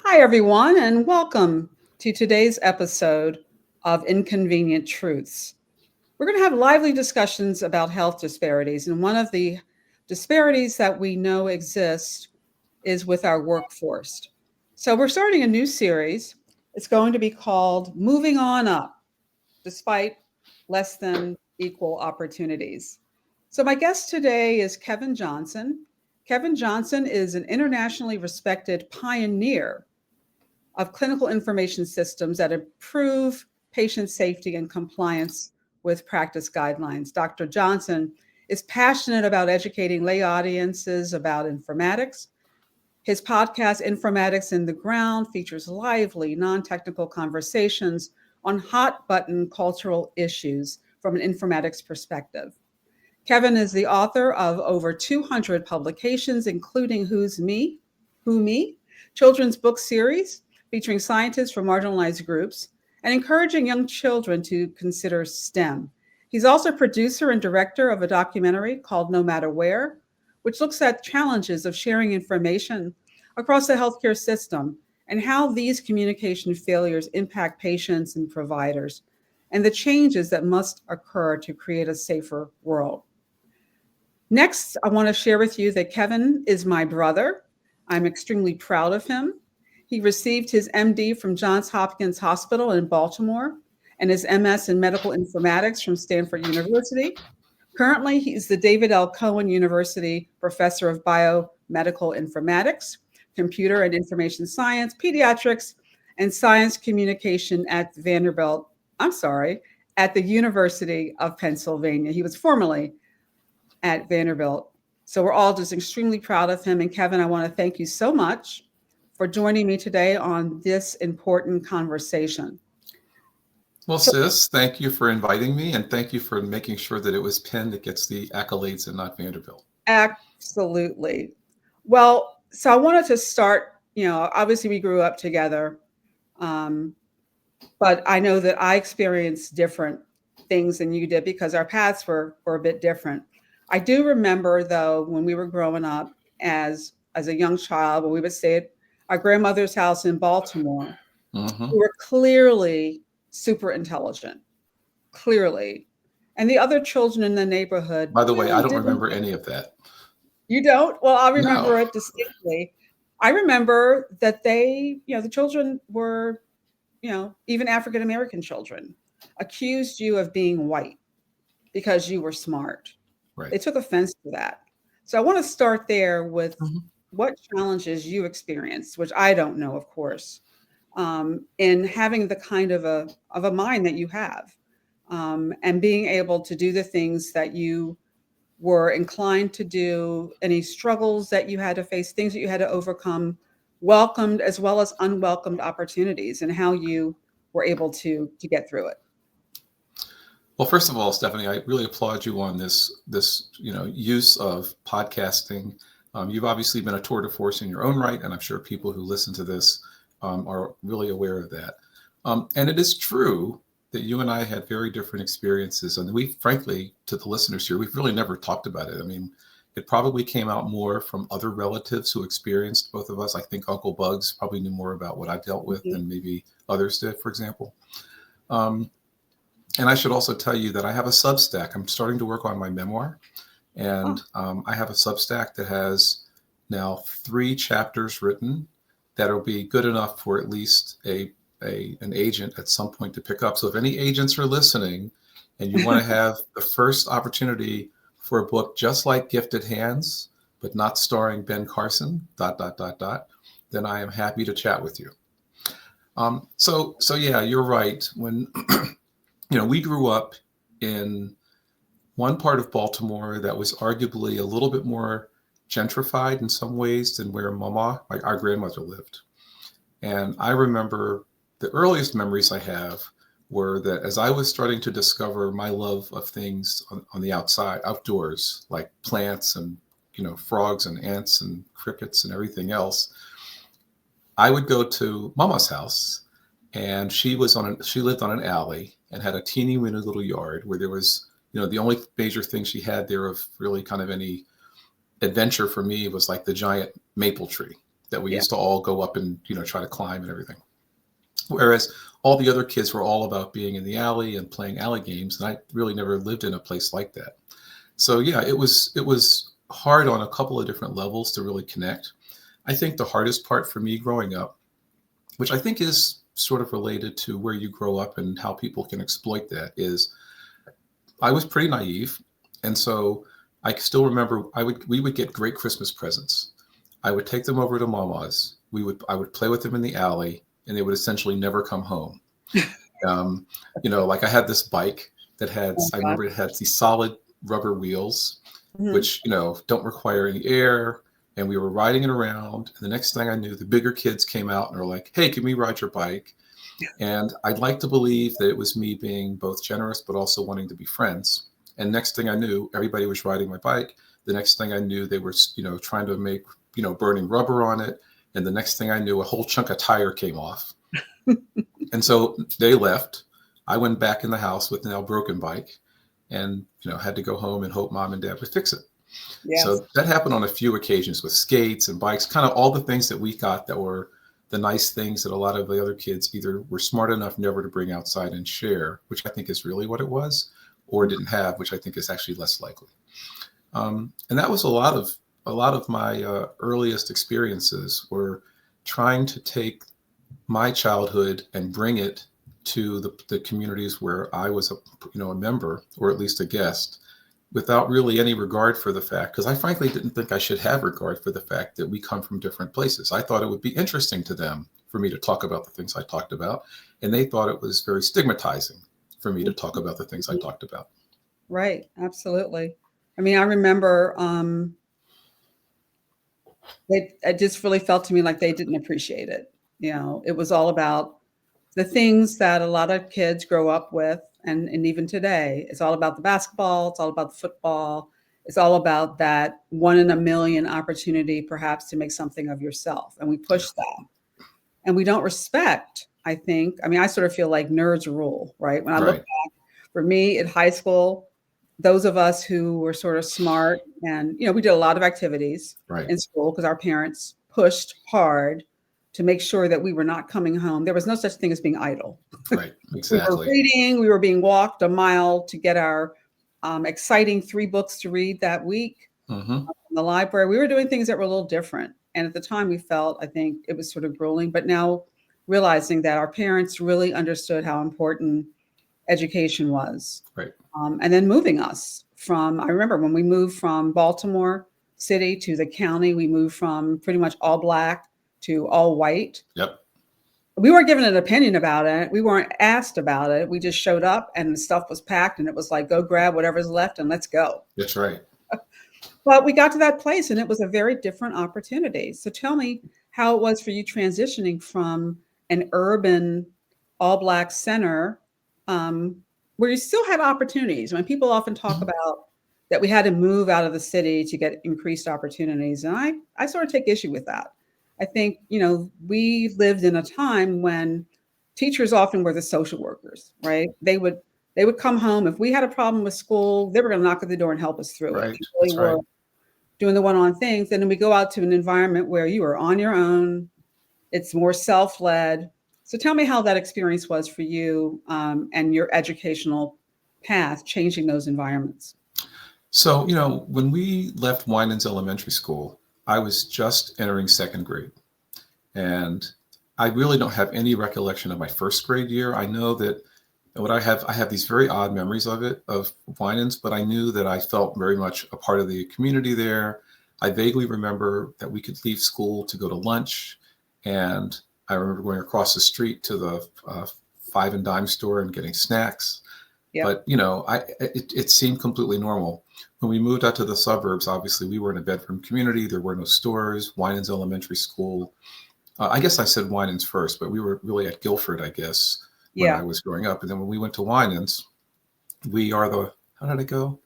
Hi, everyone, and welcome to today's episode of Inconvenient Truths. We're going to have lively discussions about health disparities, and one of the disparities that we know exist is with our workforce. So, we're starting a new series. It's going to be called Moving On Up, Despite Less Than Equal Opportunities. So, my guest today is Kevin Johnson. Kevin Johnson is an internationally respected pioneer of clinical information systems that improve patient safety and compliance with practice guidelines. Dr. Johnson is passionate about educating lay audiences about informatics. His podcast, Informatics in the Ground, features lively, non technical conversations on hot button cultural issues from an informatics perspective. Kevin is the author of over 200 publications, including Who Me, children's book series featuring scientists from marginalized groups and encouraging young children to consider STEM. He's also producer and director of a documentary called No Matter Where, which looks at challenges of sharing information across the healthcare system and how these communication failures impact patients and providers, and the changes that must occur to create a safer world. Next, I want to share with you that Kevin is my brother. I'm extremely proud of him. He received his MD from Johns Hopkins Hospital in Baltimore and his MS in medical informatics from Stanford University. Currently, he's the David L. Cohen University Professor of Biomedical Informatics, Computer and Information Science, Pediatrics, and Science Communication at at the University of Pennsylvania. He was formerly at Vanderbilt. So we're all just extremely proud of him. And Kevin, I want to thank you so much for joining me today on this important conversation. Well, sis, thank you for inviting me, and thank you for making sure that it was Penn that gets the accolades and not Vanderbilt. Absolutely. Well, so I wanted to start, obviously we grew up together, but I know that I experienced different things than you did because our paths were a bit different. I do remember, though, when we were growing up as a young child, when we would stay at our grandmother's house in Baltimore, we were clearly super intelligent, clearly. And the other children in the neighborhood By the way, really I don't didn't. remember any of that. You don't? Well, I remember No. it distinctly. I remember that the children were, even African American children, accused you of being white because you were smart. Right. They took offense to that. So I want to start there with Mhm. what challenges you experienced, which I don't know, of course, in having the kind of a mind that you have, and being able to do the things that you were inclined to do, any struggles that you had to face, things that you had to overcome, welcomed as well as unwelcomed opportunities, and how you were able to get through it. Well, first of all, Stephanie, I really applaud you on this use of podcasting. You've obviously been a tour de force in your own right, and I'm sure people who listen to this are really aware of that. And it is true that you and I had very different experiences, and we, frankly, to the listeners here, we've really never talked about it. I mean, it probably came out more from other relatives who experienced both of us. I think Uncle Bugs probably knew more about what I dealt with Mhm. than maybe others did, for example. Um, and I should also tell you that I have a Substack. I'm starting to work on my memoir, and Oh, I have a Substack that has now 3 chapters written that'll be good enough for at least an agent at some point to pick up. So if any agents are listening and you want to have the first opportunity for a book just like Gifted Hands, but not starring Ben Carson, ... then I am happy to chat with you. So yeah, you're right. When we grew up in one part of Baltimore that was arguably a little bit more gentrified in some ways than where our grandmother, lived. And I remember the earliest memories I have were that as I was starting to discover my love of things on the outside, outdoors, like plants and frogs and ants and crickets and everything else, I would go to Mama's house, and she lived on an alley and had a teeny weeny little yard where there was, the only major thing she had there of really kind of any adventure for me was like the giant maple tree. that we Yeah. used to all go up and, try to climb and everything. Whereas all the other kids were all about being in the alley and playing alley games. And I really never lived in a place like that. So yeah, it was hard on a couple of different levels to really connect. I think the hardest part for me growing up, which I think is sort of related to where you grow up and how people can exploit that, is I was pretty naive. And so I still remember we would get great Christmas presents. I would take them over to Mama's. I would play with them in the alley, and they would essentially never come home. Um, like I had this bike that Oh, I God. remember it had these solid rubber wheels, Mhm. which, don't require any air. And we were riding it around. And the next thing I knew, the bigger kids came out and were like, "Hey, can we ride your bike?" And I'd like to believe that it was me being both generous, but also wanting to be friends. And next thing I knew, everybody was riding my bike. The next thing I knew, they were, trying to make, burning rubber on it. And the next thing I knew, a whole chunk of tire came off. And so they left. I went back in the house with an now broken bike and, had to go home and hope mom and dad would fix it. Yes. So that happened on a few occasions with skates and bikes, kind of all the things that we got that were the nice things that a lot of the other kids either were smart enough never to bring outside and share, which I think is really what it was, or didn't have, which I think is actually less likely. And that was a lot of my earliest experiences were trying to take my childhood and bring it to the communities where I was a member, or at least a guest, without really any regard for the fact, because I frankly didn't think I should have regard for the fact that we come from different places. I thought it would be interesting to them for me to talk about the things I talked about, and they thought it was very stigmatizing for me to talk about the things I talked about. Right. Absolutely. I mean, I remember it just really felt to me like they didn't appreciate it. It was all about the things that a lot of kids grow up with. And even today, it's all about the basketball, it's all about the football, it's all about that one in a million opportunity, perhaps, to make something of yourself. And we Yeah. push that. And we don't respect, I think. I mean, I sort of feel like nerds rule, right? When I look Right. back, for me in high school, those of us who were sort of smart and, we did a lot of activities Right. in school because our parents pushed hard to make sure that we were not coming home. There was no such thing as being idle. Right. We were Exactly. reading, we were being walked a mile to get our exciting 3 books to read that week Hmm. in the library. We were doing things that were a little different. And at the time, we felt, I think, it was sort of grueling. But now realizing that our parents really understood how important education was. Right. And then moving us I remember when we moved from Baltimore City to the county, we moved from pretty much all Black to all white. Yep. We weren't given an opinion about it. We weren't asked about it. We just showed up and the stuff was packed and it was like, go grab whatever's left and let's go. That's right. But we got to that place and it was a very different opportunity. So tell me how it was for you transitioning from an urban all Black center, um, where you still had opportunities. When people often talk Mhm. about that we had to move out of the city to get increased opportunities. And I sort of take issue with that. I think, we lived in a time when teachers often were the social workers, right? They would come home. If we had a problem with school, they were going to knock at the door and help us through it. Right. They really That's were right. doing the one-on things. And then we go out to an environment where you are on your own. It's more self-led. So tell me how that experience was for you, and your educational path, changing those environments. So, when we left Winans Elementary School, I was just entering second grade. And I really don't have any recollection of my first grade year. I know that I have these very odd memories of Winans, but I knew that I felt very much a part of the community there. I vaguely remember that we could leave school to go to lunch. And I remember going across the street to the five and dime store and getting snacks. Yep. But it seemed completely normal. When we moved out to the suburbs, obviously we were in a bedroom community. There were no stores. Winans Elementary School. I guess I said Winans first, but we were really at Guilford, I guess, when I Yeah. was growing up. And then when we went to Winans, we are the how did it go?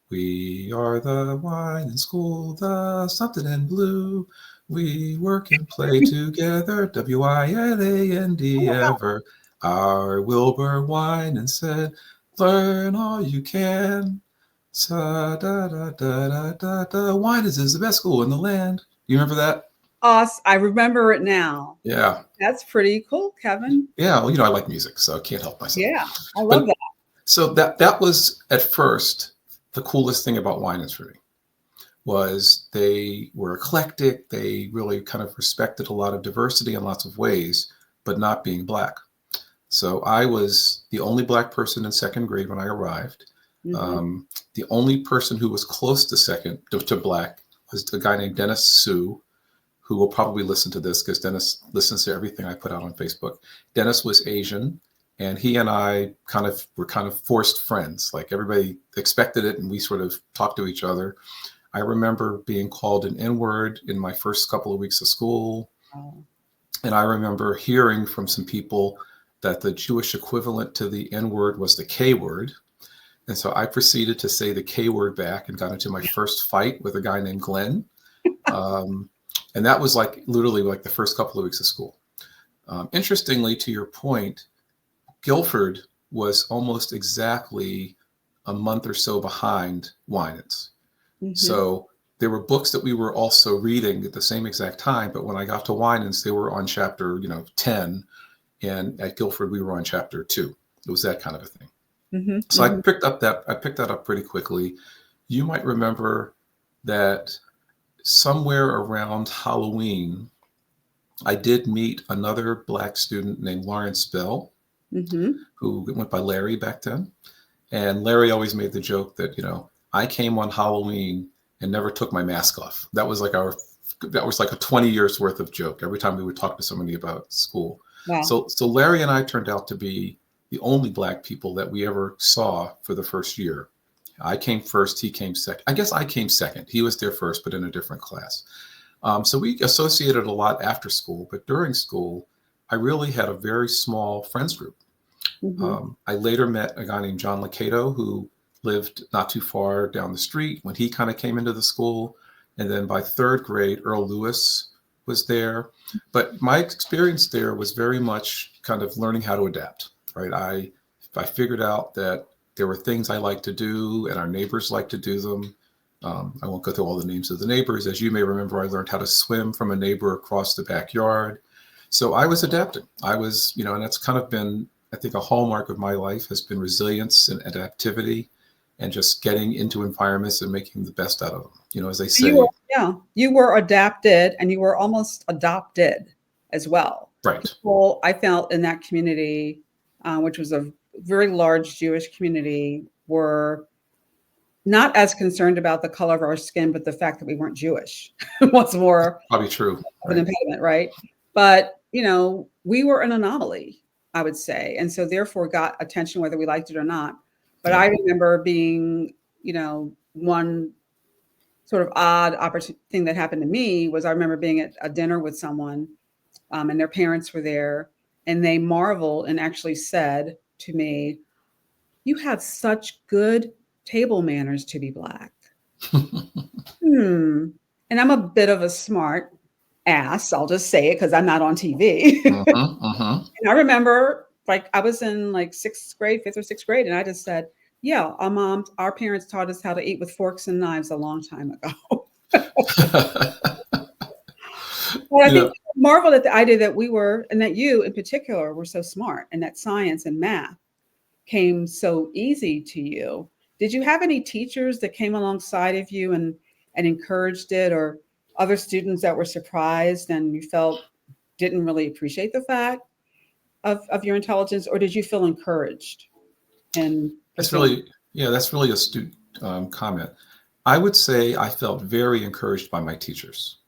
We are the Winans School, the something in blue. We work and play together, WILAND Oh, wow. ever. Our Wilbur Winans said, learn all you can. Sa da da da da da da. Winans is the best school in the land. You remember that? Awesome. I remember it now. Yeah. That's pretty cool, Kevin. Yeah. Well, I like music, so I can't help myself. Yeah, I love But that. so that was at first the coolest thing about Winans for me was they were eclectic. They really kind of respected a lot of diversity in lots of ways, but not being Black. So I was the only Black person in second grade when I arrived. The only person who was close to second to Black was a guy named Dennis Sue, who will probably listen to this because Dennis listens to everything I put out on Facebook. Dennis was Asian, and he and I were kind of forced friends. Like everybody expected it, and we sort of talked to each other. I remember being called an N-word in my first couple of weeks of school. Oh. And I remember hearing from some people that the Jewish equivalent to the N-word was the K-word. And so I proceeded to say the K-word back and got into my first fight with a guy named Glenn. And that was literally the first couple of weeks of school. Interestingly, to your point, Guilford was almost exactly a month or so behind Winans. So there were books that we were also reading at the same exact time, but when I got to Winans, they were on chapter 10, and at Guilford we were on chapter 2. It was that kind of a thing. So I picked that up pretty quickly. You might remember that somewhere around Halloween, I did meet another Black student named Lawrence Bell, who went by Larry back then. And Larry always made the joke that, I came on Halloween and never took my mask off. That was like a 20 years worth of joke every time we would talk to somebody about school. Wow. So Larry and I turned out to be the only Black people that we ever saw for the first year. I came first, he came second. I guess I came second. He was there first, but in a different class. So we associated a lot after school, but during school, I really had a very small friends group. I later met a guy named John Licato, who lived not too far down the street when he kind of came into the school. And then by third grade, Earl Lewis was there. But my experience there was very much kind of learning how to adapt, right? I figured out that there were things I liked to do and our neighbors liked to do them. I won't go through all the names of the neighbors. As you may remember, I learned how to swim from a neighbor across the backyard. So I was adapting. And that's kind of been, I think, a hallmark of my life has been resilience and adaptivity and just getting into environments and making the best out of them. As they say. You were adapted and you were almost adopted as well. Right. People I felt in that community, which was a very large Jewish community, were not as concerned about the color of our skin, but the fact that we weren't Jewish was more probably true. Of an impediment, right? But, we were an anomaly, I would say. And so therefore got attention whether we liked it or not. But I remember being, one sort of odd thing that happened to me was I remember being at a dinner with someone and their parents were there and they marveled and actually said to me, "You have such good table manners to be Black." And I'm a bit of a smart ass. I'll just say it because I'm not on TV. And I remember I was in fifth or sixth grade. And I just said, yeah, our parents taught us how to eat with forks and knives a long time ago. But I think marveled at the idea that we were, and that you in particular were so smart and that science and math came so easy to you. Did you have any teachers that came alongside of you and encouraged it, or other students that were surprised and you felt didn't really appreciate the fact of your intelligence, or did you feel encouraged? And that's really astute comment. I would say I felt very encouraged by my teachers.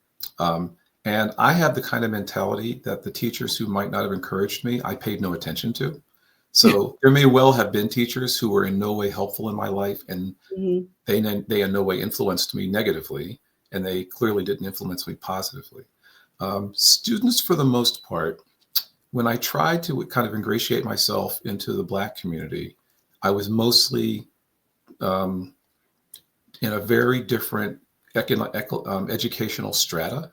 And I had the kind of mentality that the teachers who might not have encouraged me, I paid no attention to. So there may well have been teachers who were in no way helpful in my life, and they in no way influenced me negatively, and they clearly didn't influence me positively. Students, for the most part, when I tried to kind of ingratiate myself into the Black community, I was mostly in a very different educational strata,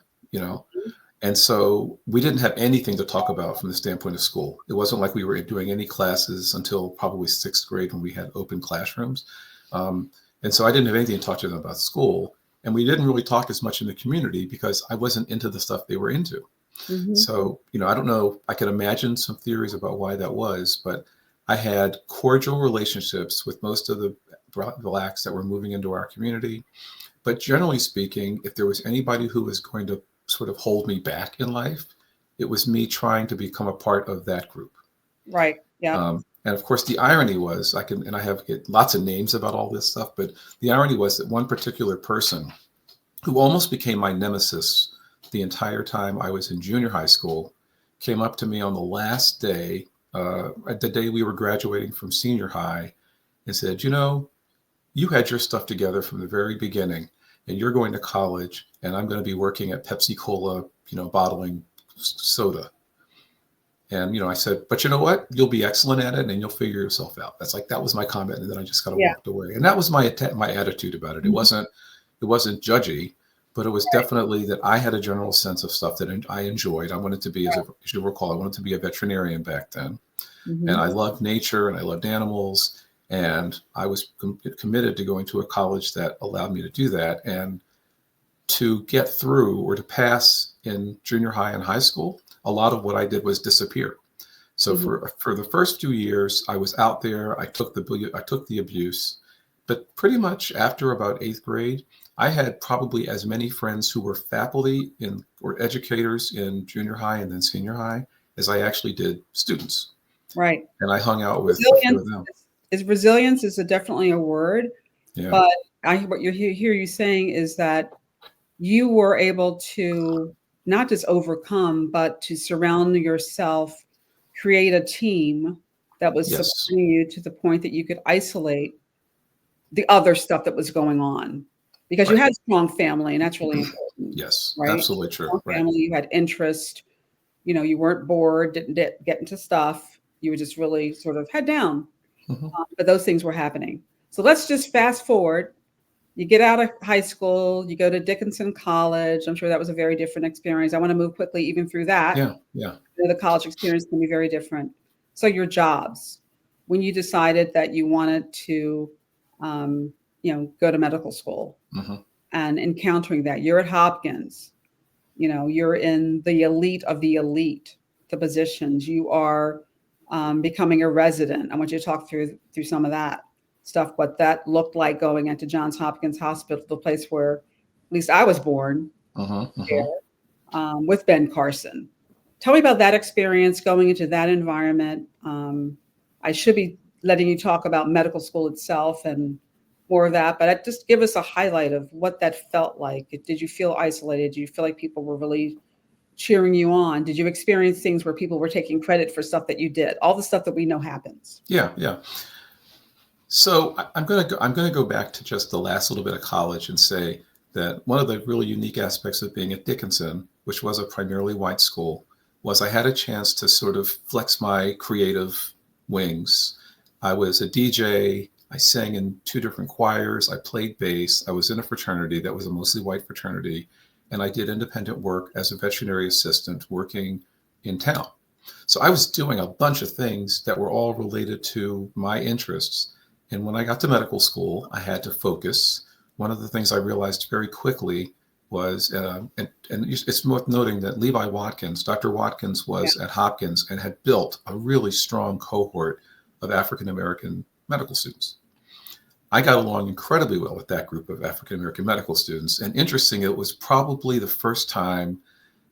And so we didn't have anything to talk about from the standpoint of school. It wasn't like we were doing any classes until probably sixth grade when we had open classrooms. And so I didn't have anything to talk to them about school. And we didn't really talk as much in the community because I wasn't into the stuff they were into. Mhm. So, I don't know, I can imagine some theories about why that was, but I had cordial relationships with most of the Blacks that were moving into our community. But generally speaking, if there was anybody who was going to sort of hold me back in life, it was me trying to become a part of that group. Right. Yeah. And of course, the irony was, I have lots of names about all this stuff, but the irony was that one particular person who almost became my nemesis the entire time I was in junior high school came up to me on the last day, the day we were graduating from senior high, and said, you had your stuff together from the very beginning, and you're going to college, and I'm going to be working at Pepsi Cola, bottling soda. And, I said, but you know what? You'll be excellent at it and you'll figure yourself out. That was my comment. And then I just kind of Yeah. walked away. And that was my attitude about it. It wasn't judgy, but it was definitely that I had a general sense of stuff that I enjoyed. I wanted to be, as you recall, I wanted to be a veterinarian back then. Mhm. And I loved nature and I loved animals. And I was committed to going to a college that allowed me to do that. And to get through or to pass in junior high and high school, a lot of what I did was disappear. So for the first 2 years, I was out there. I took the abuse, but pretty much after about 8th grade, I had probably as many friends who were faculty or educators in junior high and then senior high as I actually did students. Right. And I hung out with a few of them. Resilience is definitely a word, Yeah. but what you hear you saying is that you were able to not just overcome, but to surround yourself, create a team that was Yes. supporting you to the point that you could isolate the other stuff that was going on, because you Right. had a strong family, and that's really important. Yes, Right? absolutely true. Strong Right. family, you had interest, you weren't bored, didn't get into stuff. You were just really sort of head down, Mhm. but those things were happening. So let's just fast forward. You get out of high school, you go to Dickinson College. I'm sure that was a very different experience. I want to move quickly even through that. Yeah. The college experience can be very different. So your jobs, when you decided that you wanted to, go to medical school, Mhm. and encountering that, you're at Hopkins, you're in the elite of the elite, the positions. You are becoming a resident. I want you to talk through some of that stuff, what that looked like going into Johns Hopkins Hospital, the place where at least I was born, with Ben Carson. Tell me about that experience going into that environment. I should be letting you talk about medical school itself and more of that, but just give us a highlight of what that felt like. Did you feel isolated? Did you feel like people were really cheering you on? Did you experience things where people were taking credit for stuff that you did? All the stuff that we know happens. Yeah. So I'm going to go back to just the last little bit of college and say that one of the really unique aspects of being at Dickinson, which was a primarily white school, was I had a chance to sort of flex my creative wings. I was a DJ. I sang in 2 different choirs. I played bass. I was in a fraternity that was a mostly white fraternity. And I did independent work as a veterinary assistant working in town. So I was doing a bunch of things that were all related to my interests. And when I got to medical school, I had to focus. One of the things I realized very quickly was, and it's worth noting that Levi Watkins, Dr. Watkins, was at Hopkins and had built a really strong cohort of African-American medical students. I got along incredibly well with that group of African-American medical students. And interesting, it was probably the first time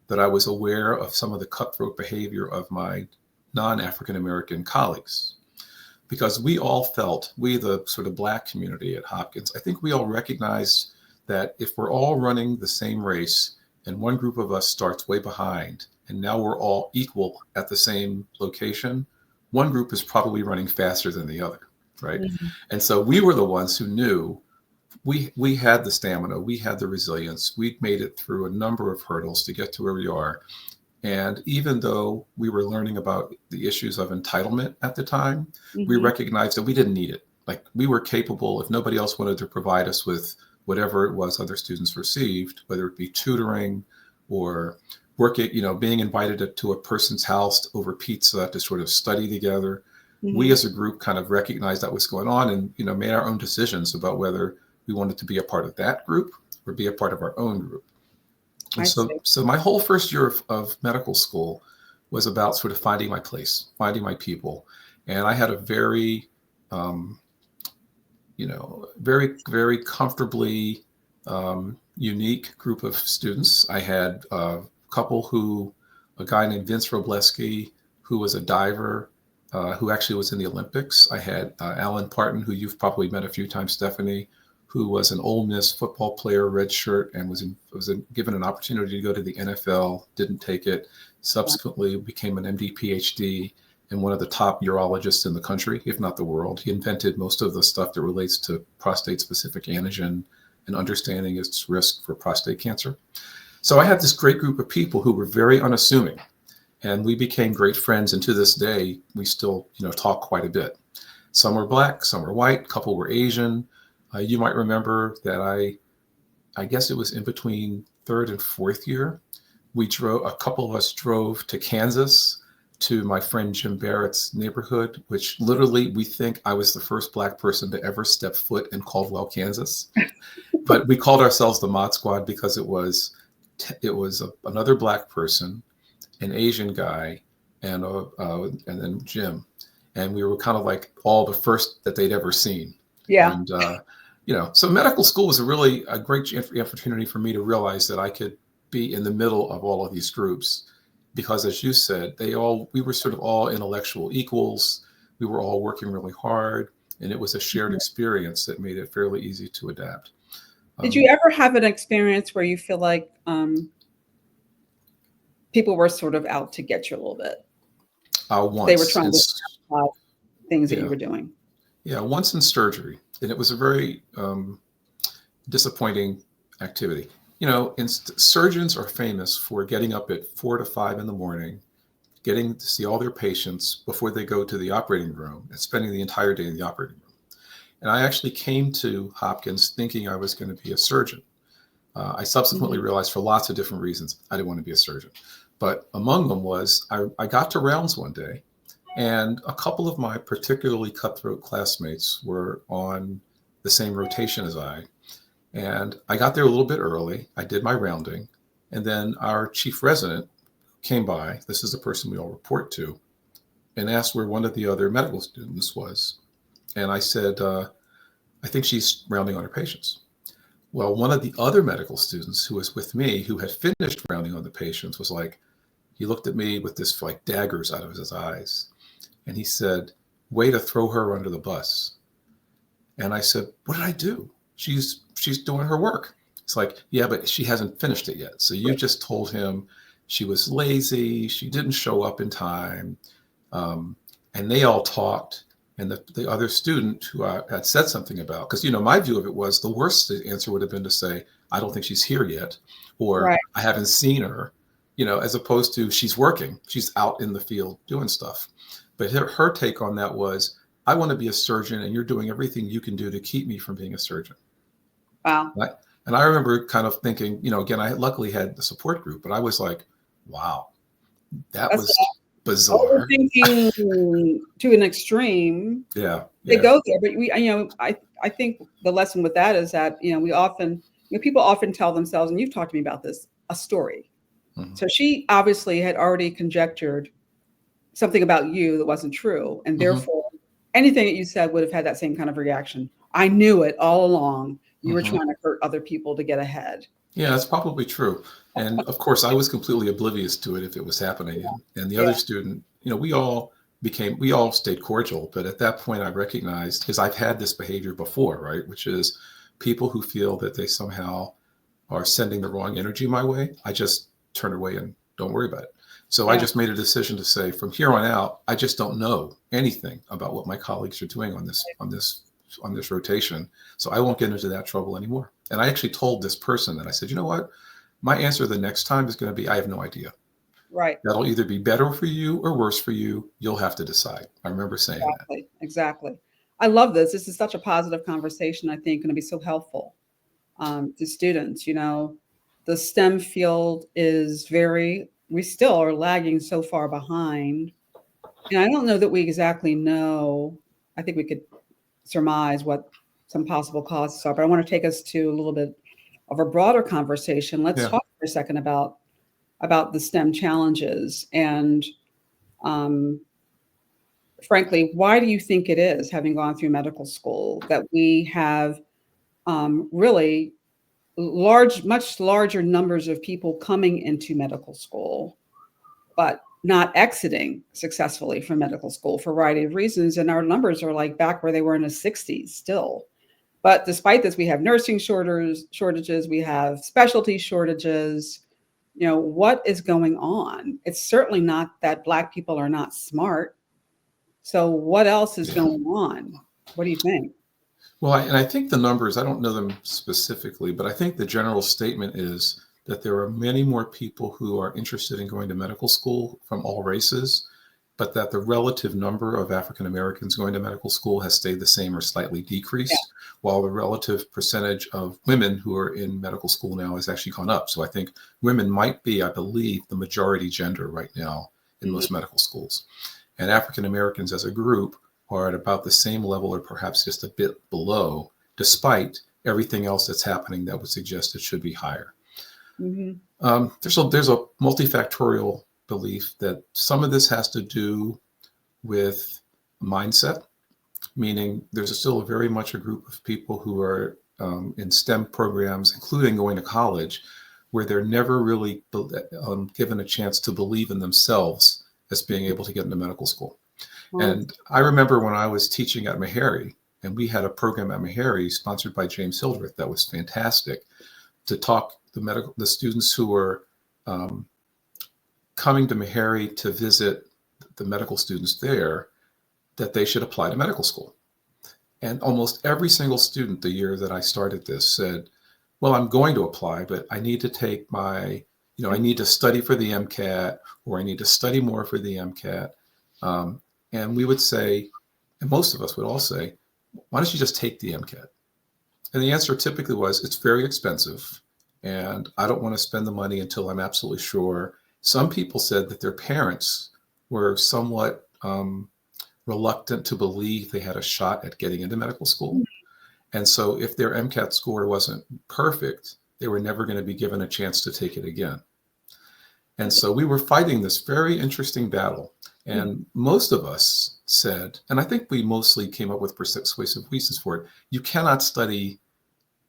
that I was aware of some of the cutthroat behavior of my non-African-American colleagues. Because we all felt, the sort of Black community at Hopkins, I think we all recognized that if we're all running the same race and one group of us starts way behind and now we're all equal at the same location, one group is probably running faster than the other, right? Mm-hmm. And so we were the ones who knew we had the stamina, we had the resilience, we'd made it through a number of hurdles to get to where we are. And even though we were learning about the issues of entitlement at the time, we recognized that we didn't need it. Like, we were capable, if nobody else wanted to provide us with whatever it was other students received, whether it be tutoring or work at, being invited to a person's house over pizza to sort of study together. We as a group kind of recognized that was going on and, made our own decisions about whether we wanted to be a part of that group or be a part of our own group. And I see. so my whole first year of medical school was about sort of finding my place, finding my people. And I had a very, very comfortably unique group of students. I had a guy named Vince Robleski, who was a diver, who actually was in the Olympics. I had Alan Parton, who you've probably met a few times, Stephanie, who was an Ole Miss football player, red shirt, and was given an opportunity to go to the NFL, didn't take it, subsequently became an MD, PhD, and one of the top urologists in the country, if not the world. He invented most of the stuff that relates to prostate-specific antigen and understanding its risk for prostate cancer. So I had this great group of people who were very unassuming, and we became great friends. And to this day, we still, talk quite a bit. Some were Black, some were white, a couple were Asian. You might remember that I guess it was in between third and fourth year. A couple of us drove to Kansas to my friend Jim Barrett's neighborhood, which literally we think I was the first Black person to ever step foot in Caldwell, Kansas. But we called ourselves the Mod Squad because it was another Black person, an Asian guy, and then Jim. And we were kind of like all the first that they'd ever seen. Yeah. And, so medical school was a great opportunity for me to realize that I could be in the middle of all of these groups, because as you said, we were sort of all intellectual equals. We were all working really hard, and it was a shared experience that made it fairly easy to adapt. Did you ever have an experience where you feel like people were sort of out to get you a little bit? Once. They were trying to stop things that you were doing. Yeah, once in surgery. And it was a very disappointing activity. Surgeons are famous for getting up at 4 to 5 in the morning, getting to see all their patients before they go to the operating room, and spending the entire day in the operating room. And I actually came to Hopkins thinking I was going to be a surgeon. I subsequently realized, for lots of different reasons, I didn't want to be a surgeon. But among them was I got to rounds one day, and a couple of my particularly cutthroat classmates were on the same rotation as I. And I got there a little bit early. I did my rounding. And then our chief resident came by. This is the person we all report to, and asked where one of the other medical students was. And I said, I think she's rounding on her patients. Well, one of the other medical students who was with me, who had finished rounding on the patients, was like, he looked at me with this like daggers out of his eyes. And he said, way to throw her under the bus. And I said, what did I do? She's doing her work. It's like, yeah, but she hasn't finished it yet. So you just told him she was lazy, she didn't show up in time. And they all talked. And the other student who I had said something about, because, my view of it was the worst answer would have been to say, I don't think she's here yet, or right. I haven't seen her, as opposed to she's working, she's out in the field doing stuff. But her take on that was, I want to be a surgeon, and you're doing everything you can do to keep me from being a surgeon. Wow. And I remember kind of thinking, again, I luckily had the support group, but I was like, wow, that's was bizarre. Overthinking to an extreme. Yeah. They go there, but I think the lesson with that is that, we often, people often tell themselves, and you've talked to me about this, a story. Mm-hmm. So she obviously had already conjectured something about you that wasn't true. And therefore, anything that you said would have had that same kind of reaction. I knew it all along. You were trying to hurt other people to get ahead. Yeah, that's probably true. And of course, I was completely oblivious to it if it was happening. Yeah. And the other student, we all stayed cordial. But at that point, I recognized, because I've had this behavior before, right? Which is people who feel that they somehow are sending the wrong energy my way. I just turn away and don't worry about it. So I just made a decision to say, from here on out, I just don't know anything about what my colleagues are doing on this rotation. So I won't get into that trouble anymore. And I actually told this person that I said, you know what? My answer the next time is going to be, I have no idea. Right. That'll either be better for you or worse for you. You'll have to decide. I remember saying that. Exactly. I love this. This is such a positive conversation. I think going to be so helpful to students. The STEM field is we still are lagging so far behind. And I don't know that we exactly know. I think we could surmise what some possible causes are, but I want to take us to a little bit of a broader conversation, let's Yeah. talk for a second about the STEM challenges. And frankly, why do you think it is, having gone through medical school, that we have really much larger numbers of people coming into medical school, but not exiting successfully from medical school for a variety of reasons? And our numbers are like back where they were in the 60s still. But despite this, we have nursing shortages, we have specialty shortages. What is going on? It's certainly not that Black people are not smart. So what else is going on? What do you think? Well, and I think the numbers, I don't know them specifically, but I think the general statement is that there are many more people who are interested in going to medical school from all races, but that the relative number of African Americans going to medical school has stayed the same or slightly decreased, while the relative percentage of women who are in medical school now has actually gone up. So I think women might be, I believe, the majority gender right now in most medical schools. And African Americans as a group are at about the same level or perhaps just a bit below, despite everything else that's happening that would suggest it should be higher. There's a multifactorial belief that some of this has to do with mindset, meaning there's still very much a group of people who are in STEM programs, including going to college, where they're never really given a chance to believe in themselves as being able to get into medical school. And I remember when I was teaching at Meharry, and we had a program at Meharry sponsored by James Hildreth that was fantastic, to talk the students who were coming to Meharry to visit the medical students there, that they should apply to medical school. And almost every single student the year that I started this said, well, I'm going to apply, but I need to take I need to study for the MCAT, or I need to study more for the MCAT. And we would say, and most of us would all say, why don't you just take the MCAT? And the answer typically was, it's very expensive, and I don't want to spend the money until I'm absolutely sure. Some people said that their parents were somewhat reluctant to believe they had a shot at getting into medical school. And so if their MCAT score wasn't perfect, they were never going to be given a chance to take it again. And so we were fighting this very interesting battle. And most of us said, and I think we mostly came up with persuasive reasons for it, you cannot study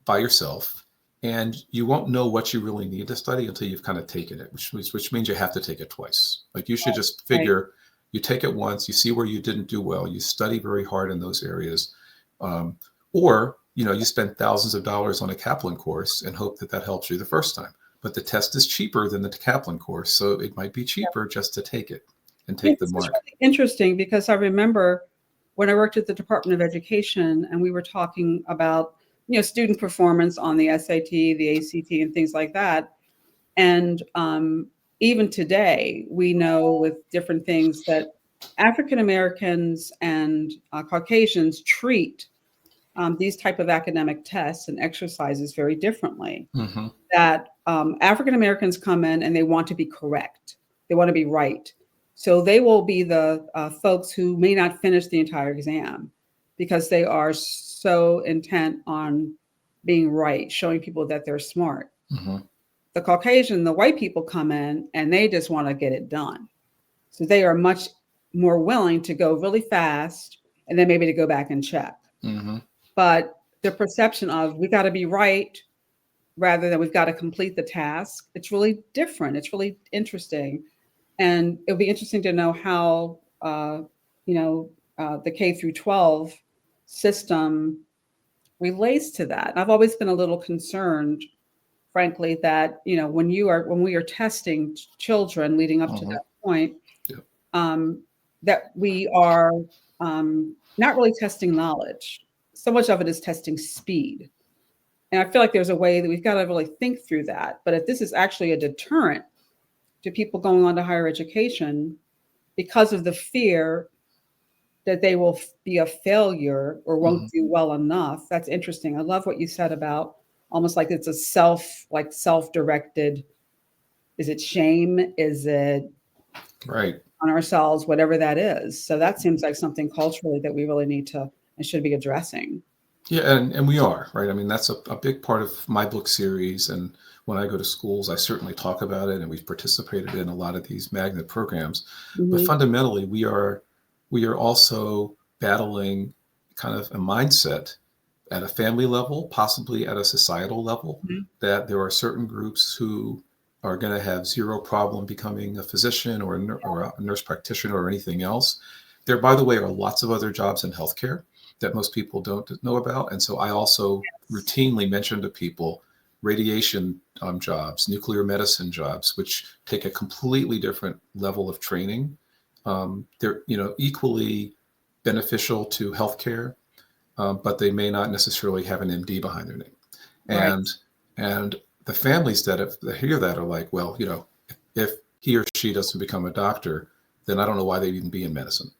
by yourself, and you won't know what you really need to study until you've kind of taken it, which means you have to take it twice. Like, you should just figure, you take it once, you see where you didn't do well, you study very hard in those areas, or you spend thousands of dollars on a Kaplan course and hope that helps you the first time. But the test is cheaper than the Kaplan course, so it might be cheaper just to take it and take the mark. Really interesting, because I remember when I worked at the Department of Education, and we were talking about student performance on the SAT, the ACT, and things like that. And even today, we know with different things that African Americans and Caucasians treat these type of academic tests and exercises very differently. That African Americans come in and they want to be correct. They want to be right. So they will be the folks who may not finish the entire exam because they are so intent on being right, showing people that they're smart. The Caucasian, the white people come in and they just want to get it done. So they are much more willing to go really fast and then maybe to go back and check. But the perception of we got to be right rather than we've got to complete the task, it's really different. It's really interesting. And it'll be interesting to know how, the K through 12 system relates to that. I've always been a little concerned, frankly, that, when we are testing children leading up to that point, that we are not really testing knowledge. So much of it is testing speed. And I feel like there's a way that we've got to really think through that. But if this is actually a deterrent to people going on to higher education because of the fear that they will be a failure or won't do well enough, that's interesting. I love what you said about almost like it's a self-directed. Is it shame? Is it right on ourselves? Whatever that is. So that seems like something culturally that we really need to and should be addressing. Yeah, and we are, right? I mean, that's a big part of my book series. And when I go to schools, I certainly talk about it, and we've participated in a lot of these magnet programs. But Hmm. fundamentally, we are also battling kind of a mindset at a family level, possibly at a societal level, that there are certain groups who are going to have zero problem becoming a physician or or a nurse practitioner or anything else. There, by the way, are lots of other jobs in healthcare that most people don't know about. And so I also routinely mention to people radiation jobs, nuclear medicine jobs, which take a completely different level of training. They're equally beneficial to healthcare, but they may not necessarily have an MD behind their name. Right. And and the families that hear that are like, well, if he or she doesn't become a doctor, then I don't know why they'd even be in medicine.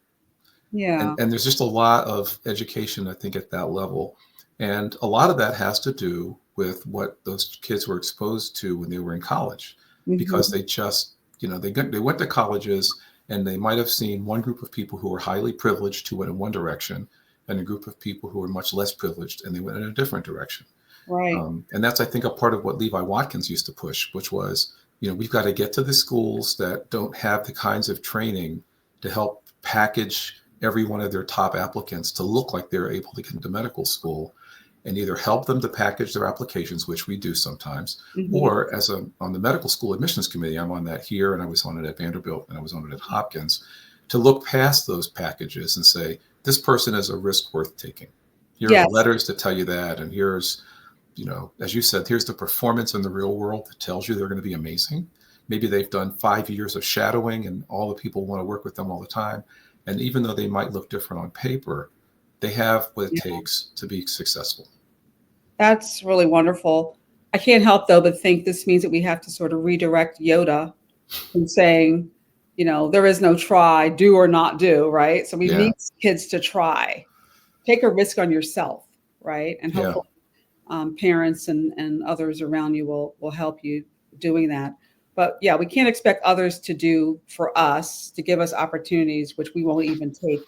and Yeah. and there's just a lot of education, I think, at that level, and a lot of that has to do with what those kids were exposed to when they were in college, because Hmm. they just they went to colleges, and they might have seen one group of people who were highly privileged who went in one direction, and a group of people who were much less privileged and they went in a different direction. Right. And that's, I think, a part of what Levi Watkins used to push, which was, we've got to get to the schools that don't have the kinds of training to help package every one of their top applicants to look like they're able to get into medical school, and either help them to package their applications, which we do sometimes, Hmm. or on the medical school admissions committee, I'm on that here, and I was on it at Vanderbilt, and I was on it at Hopkins, to look past those packages and say, this person is a risk worth taking. Here are the Yes. letters to tell you that, and here's, as you said, here's the performance in the real world that tells you they're going to be amazing. Maybe they've done 5 years of shadowing and all the people want to work with them all the time. And even though they might look different on paper, they have what it Yeah. takes to be successful. That's really wonderful. I can't help though but think this means that we have to sort of redirect Yoda from saying, there is no try, do or not do, right? So we Yeah. need kids to try, take a risk on yourself, right? And Yeah. hopefully parents and others around you will help you doing that. But yeah, we can't expect others to do for us, to give us opportunities which we won't even take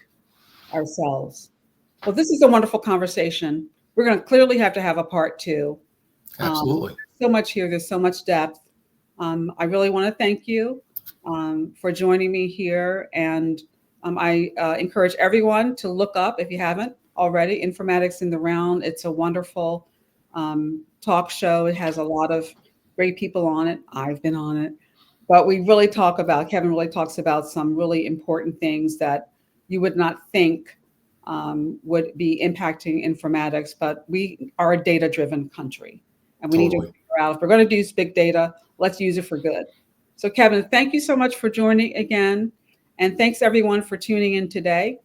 ourselves. Well, this is a wonderful conversation. We're going to clearly have to have a part two. Absolutely. So much here, there's so much depth. I really want to thank you for joining me here. And I encourage everyone to look up, if you haven't already, Informatics in the Round. It's a wonderful talk show. It has a lot of great people on it. I've been on it. But Kevin really talks about some really important things that you would not think would be impacting informatics. But we are a data driven country, and we need to Totally. figure out if we're going to use big data, let's use it for good. So, Kevin, thank you so much for joining again. And thanks everyone for tuning in today.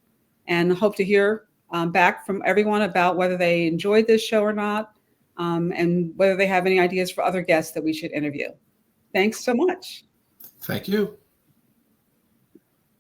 And hope to hear back from everyone about whether they enjoyed this show or not, and whether they have any ideas for other guests that we should interview. Thanks so much. Thank you.